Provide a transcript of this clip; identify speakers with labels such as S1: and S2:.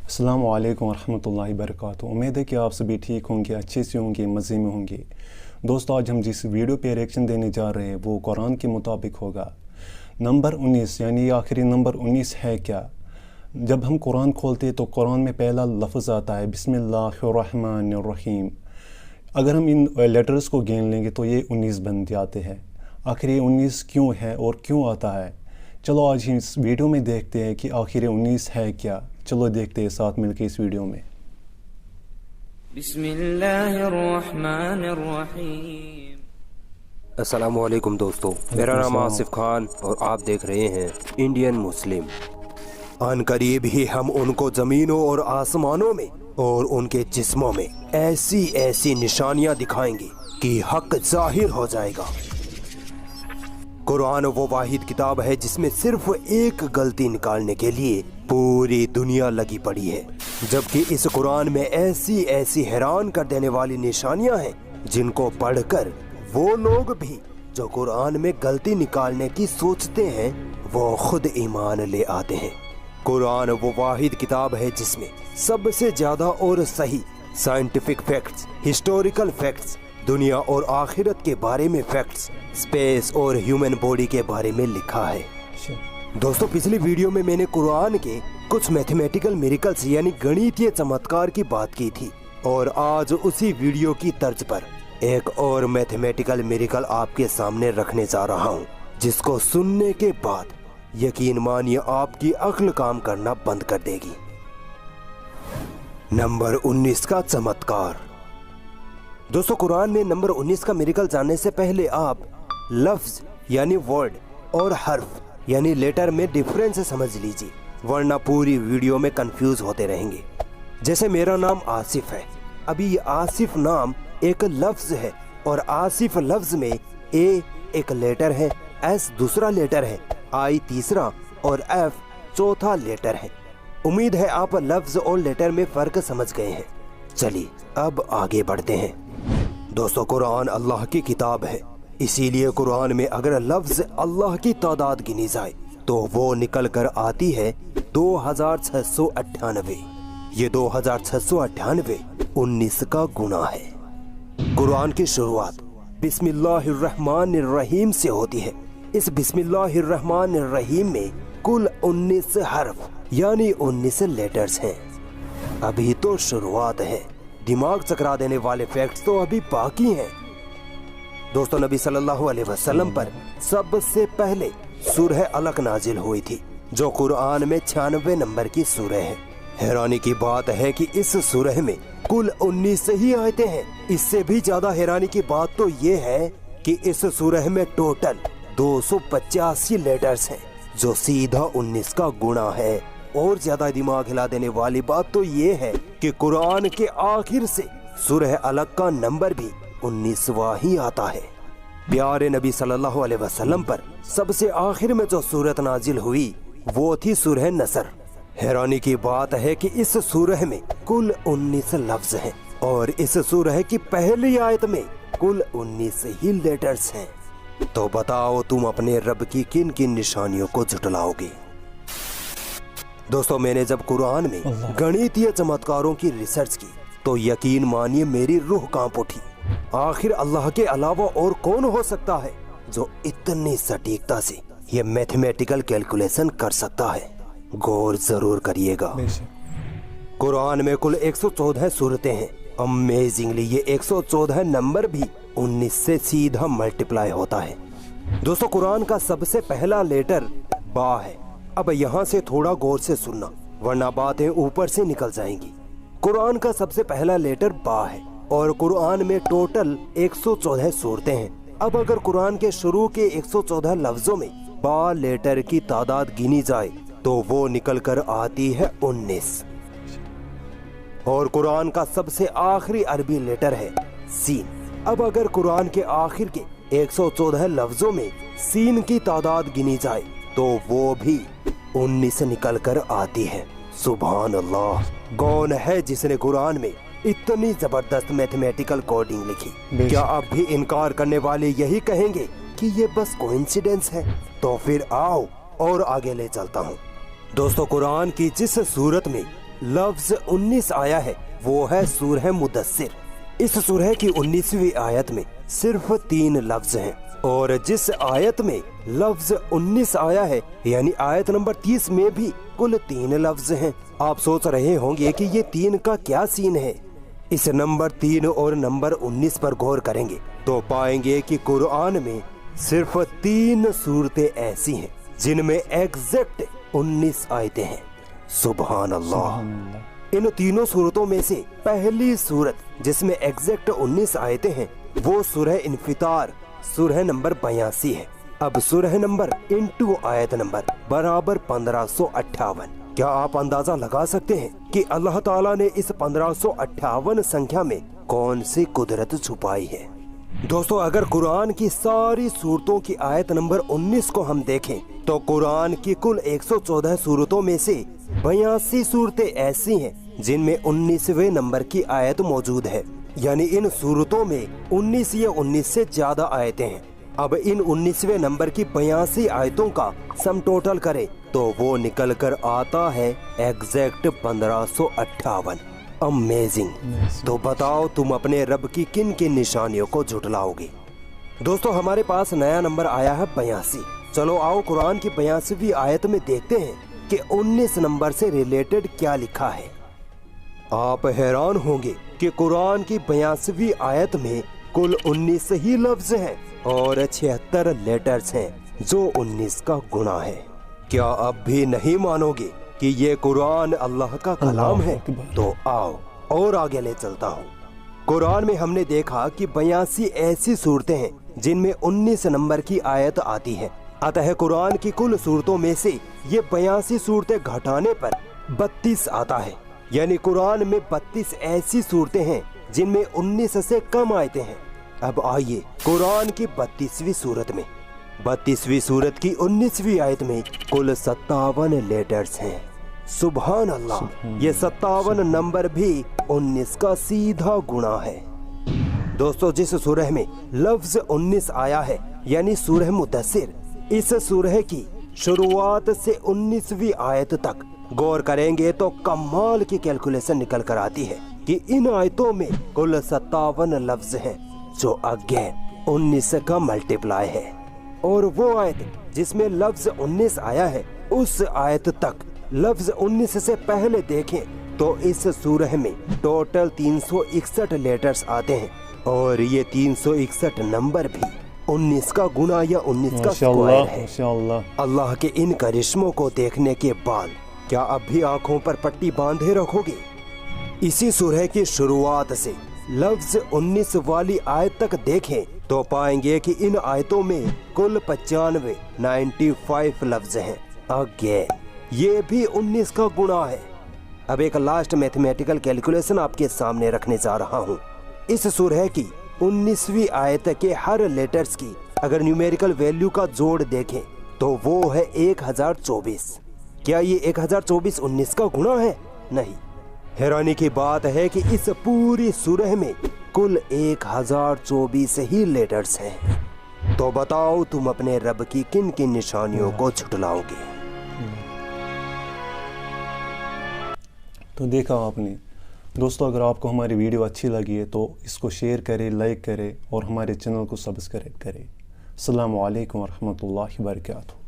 S1: अस्सलाम वालेकुम रहमतुल्लाहि वबरकातुहू। उम्मीद है कि आप सभी ठीक होंगे, अच्छे से होंगे, मज़े में होंगे। दोस्तों, आज हम जिस वीडियो पे रिएक्शन देने जा रहे हैं वो कुरान के मुताबिक होगा। नंबर 19 यानी आखिरी नंबर 19 है क्या? जब हम कुरान खोलते हैं तो कुरान में पहला लफ्ज़ आता है बिस्मिल्लाहिर्रहमानिर्रहीम। अगर हम इन लेटर्स को गिन लेंगे तो ये 19 बन जाते हैं। आखिर ये 19 क्यों है और क्यों आता है? चलो आज इस वीडियो में देखते हैं कि आखिर 19 है क्या। चलो देखते हैं साथ मिलकर इस वीडियो में।
S2: बिस्मिल्लाहिर्रहमानिर्रहीम।
S3: अस्सलामुअलैकुम दोस्तों, मेरा नाम आसिफ खान और आप देख रहे हैं इंडियन मुस्लिम। अनकरीब ही हम उनको जमीनों और आसमानों में और उनके जिस्मों में ऐसी ऐसी निशानियां दिखाएंगे कि हक जाहिर हो जाएगा। कुरान वो वाहिद किताब है जिसमें सिर्फ एक गलती निकालने के लिए पूरी दुनिया लगी पड़ी है, जबकि इस कुरान में ऐसी ऐसी हैरान कर देने वाली निशानियां हैं जिनको पढ़कर वो लोग भी जो कुरान में गलती निकालने की सोचते हैं वो खुद ईमान ले आते हैं। कुरान वो वाहिद किताब है जिसमें सबसे ज्यादा और सही साइंटिफिक फैक्ट्स, हिस्टोरिकल फैक्ट्स, दुनिया और आखिरत के बारे में फैक्ट्स, स्पेस और ह्यूमन बॉडी के बारे में लिखा है। दोस्तों, पिछली वीडियो में मैंने कुरान के कुछ मैथमेटिकल मिरेकल्स यानी गणितीय चमत्कार की बात की थी और आज उसी वीडियो की तर्ज पर एक और मैथमेटिकल मिरेकल आपके सामने रखने जा रहा हूँ, जिसको सुनने के बाद यकीन मानिए आपकी अक्ल काम करना बंद कर देगी। नंबर 19 का चमत्कार। दोस्तों, कुरान में नंबर 19 का मिरेकल जानने से पहले आप लफ्ज यानी वर्ड और हर्फ यानी लेटर में डिफरेंस समझ लीजिए, वरना पूरी वीडियो में कंफ्यूज होते रहेंगे। जैसे मेरा नाम आसिफ है, अभी ये आसिफ नाम एक लफ्ज है और आसिफ लफ्ज में ए एक लेटर है, एस दूसरा लेटर है, आई तीसरा और एफ चौथा लेटर है। उम्मीद है आप लफ्ज और लेटर में फर्क समझ गए हैं। चलिए अब आगे बढ़ते हैं। दोस्तों, कुरान अल्लाह की किताब है, इसीलिए कुरान में अगर लफ्ज अल्लाह की तादाद गिनी जाए तो वो निकल कर आती है 2698। ये 2698 19 का गुना है। कुरान की शुरुआत बिस्मिल्लाहिर्रहमानिर्रहीम से होती है। इस बिस्मिल्लाहिर्रहमानिर्रहीम में कुल 19 हर्फ यानी 19 लेटर्स हैं। अभी तो शुरुआत है, दिमाग चकरा देने वाले फैक्ट्स तो अभी बाकी हैं। दोस्तों, नबी सल्लल्लाहु अलैहि वसल्लम पर सबसे पहले सूरह अलक नाजिल हुई थी, जो कुरान में 96 नंबर की सूरह है। हैरानी की बात है कि इस सूरह में कुल 19 ही आयतें हैं। इससे भी ज्यादा हैरानी की बात तो ये है कि इस सूरह में टोटल 285 लेटर्स हैं, जो सीधा 19 का गुणा है। और ज्यादा दिमाग हिला देने वाली बात तो ये है कि कुरान के आखिर से सूरह अलक का नंबर भी 19वां ही आता है। प्यारे नबी सल्लल्लाहु अलैहि वसल्लम पर सबसे आखिर में जो सूरत नाजिल हुई वो थी सूरह नसर। हैरानी की बात है कि इस सूरह में कुल 19 लफ्ज हैं और इस सूरह की पहली आयत में कुल 19 ही लेटर्स हैं। तो बताओ तुम अपने रब की किन किन निशानियों को झुटलाओगे? दोस्तों, मैंने जब कुरान में गणितीय चमत्कारों की रिसर्च की तो यकीन मानिए मेरी रूह कांप उठी। आखिर अल्लाह के अलावा और कौन हो सकता है जो इतनी सटीकता से ये मैथमेटिकल कैलकुलेशन कर सकता है? गौर जरूर करिएगा। कुरान में कुल 114 सूरतें हैं। अमेजिंगली ये 114 नंबर भी 19 से सीधा मल्टीप्लाई होता है। दोस्तों, कुरान का सबसे पहला लेटर बा है। अब यहाँ से थोड़ा गौर से सुनना, वरना बातें ऊपर से निकल जाएंगी। कुरान का सबसे पहला लेटर बा है और कुरान में टोटल 114 सूरतें हैं। अब अगर कुरान के शुरू के 114 लफ्जों में बा लेटर की तादाद गिनी जाए तो वो निकल कर आती है 19। और कुरान का सबसे आखिरी अरबी लेटर है सीन। अब अगर कुरान के आखिर के 114 लफ्जों में सीन की तादाद गिनी जाए तो वो भी 19 निकल कर आती है। सुभान अल्लाह, कौन है जिसने कुरान में इतनी जबरदस्त मैथमेटिकल कोडिंग लिखी? क्या अब भी इनकार करने वाले यही कहेंगे कि ये बस कोइंसिडेंस है? तो फिर आओ और आगे ले चलता हूँ। दोस्तों, कुरान की जिस सूरत में लफ्ज 19 आया है वो है सूरह मुदस्सिर। इस सूरह की 19वीं आयत में सिर्फ 3 लफ्ज हैं और जिस आयत में लफ्ज 19 आया है यानी आयत नंबर 30 में भी कुल 3 लफ्ज हैं। आप सोच रहे होंगे कि ये 3 का क्या सीन है। इस नंबर 3 और नंबर 19 पर गौर करेंगे तो पाएंगे कि कुरान में सिर्फ 3 सूरतें ऐसी हैं जिनमें एग्जैक्ट 19 आयतें हैं। सुभान अल्लाह। इन तीनों सूरतों में से पहली सूरत जिसमें एग्जैक्ट 19 आयतें हैं वो सूरह इन्फितार सूरह नंबर 82 है। अब सूरह नंबर इंटू आयत नंबर बराबर 1558। क्या आप अंदाजा लगा सकते हैं कि अल्लाह ताला ने इस 1558 संख्या में कौन सी कुदरत छुपाई है। दोस्तों अगर कुरान की सारी सूरतों की आयत नंबर 19 को हम देखें तो कुरान की कुल 114 सूरतों में से 82 सूरतें ऐसी हैं जिनमें 19वें नंबर की आयत मौजूद है। यानी इन सूरतों में 19 या 19 से ज्यादा आयतें हैं। अब इन 19वें नंबर की 82 आयतों का सम टोटल करें तो वो निकल कर आता है एग्जैक्ट 1558। अमेजिंग। तो बताओ तुम अपने रब की किन किन निशानियों को झुटलाओगे। दोस्तों हमारे पास नया नंबर आया है 82। चलो आओ कुरान की 82वीं आयत में देखते हैं कि 19 नंबर से रिलेटेड क्या लिखा है। आप हैरान होंगे कि कुरान की 82वीं आयत में कुल 19 ही लफ्ज हैं और 76 लेटर्स हैं जो 19 का गुणा है। क्या अब भी नहीं मानोगे कि ये कुरान अल्लाह का कलाम है? तो आओ और आगे ले चलता हूँ। कुरान में हमने देखा कि 82 ऐसी सूरतें हैं जिनमें 19 नंबर की आयत आती है। अतः कुरान की कुल सूरतों में से ये 82 सूरतें घटाने पर 32 आता है। यानी कुरान में 32 ऐसी सूरतें हैं जिनमें 19 से कम आयतें हैं। अब आइए कुरान की 32वीं सूरत में 32वीं सूरत की 19वीं आयत में कुल 57 लेटर्स हैं। सुभान अल्लाह। ये 57 नंबर भी 19 का सीधा गुणा है। दोस्तों जिस सूरह में लफ्ज 19 आया है यानी सूरह मुदस्सिर, इस सूरह की शुरुआत से 19वीं आयत तक गौर करेंगे तो कमाल की कैलकुलेशन निकल कर आती है कि इन आयतों में कुल 57 लफ्ज हैं जो अगेन 19 का मल्टीप्लाई है। और वो आयत जिसमें लफ्ज 19 आया है उस आयत तक लफ्ज 19 से पहले देखें तो इस सूरह में टोटल 361 लेटर्स आते हैं और ये 361 नंबर भी 19 का गुना या 19 का स्क्वायर है। अल्लाह के इन करिश्मों को देखने के बाद क्या अब भी आंखों पर पट्टी बांधे रखोगे? इसी सूरह की शुरुआत से लफ्ज 19 वाली आयत तक देखें तो पाएंगे कि इन आयतों में कुल 95 लफ्ज हैं। अगेन ये भी 19 का गुणा है। अब एक लास्ट मैथमेटिकल कैलकुलेशन आपके सामने रखने जा रहा हूँ। इस सूरह की 19वीं आयत के हर लेटर्स की अगर न्यूमेरिकल वैल्यू का जोड़ देखें तो वो है 1024। क्या ये 1024 19 का गुणा है? नहीं। हैरानी की बात है कि इस पूरी सूरह में कुल 1024 ही लेटर्स हैं। तो बताओ तुम अपने रब की किन किन निशानियों को झुटलाओगे।
S1: तो देखा आपने दोस्तों, अगर आपको हमारी वीडियो अच्छी लगी है तो इसको शेयर करें, लाइक करें और हमारे चैनल को सब्सक्राइब करें। अस्सलामु अलैकुम वरहमतुल्लाहि वबरकातुहू।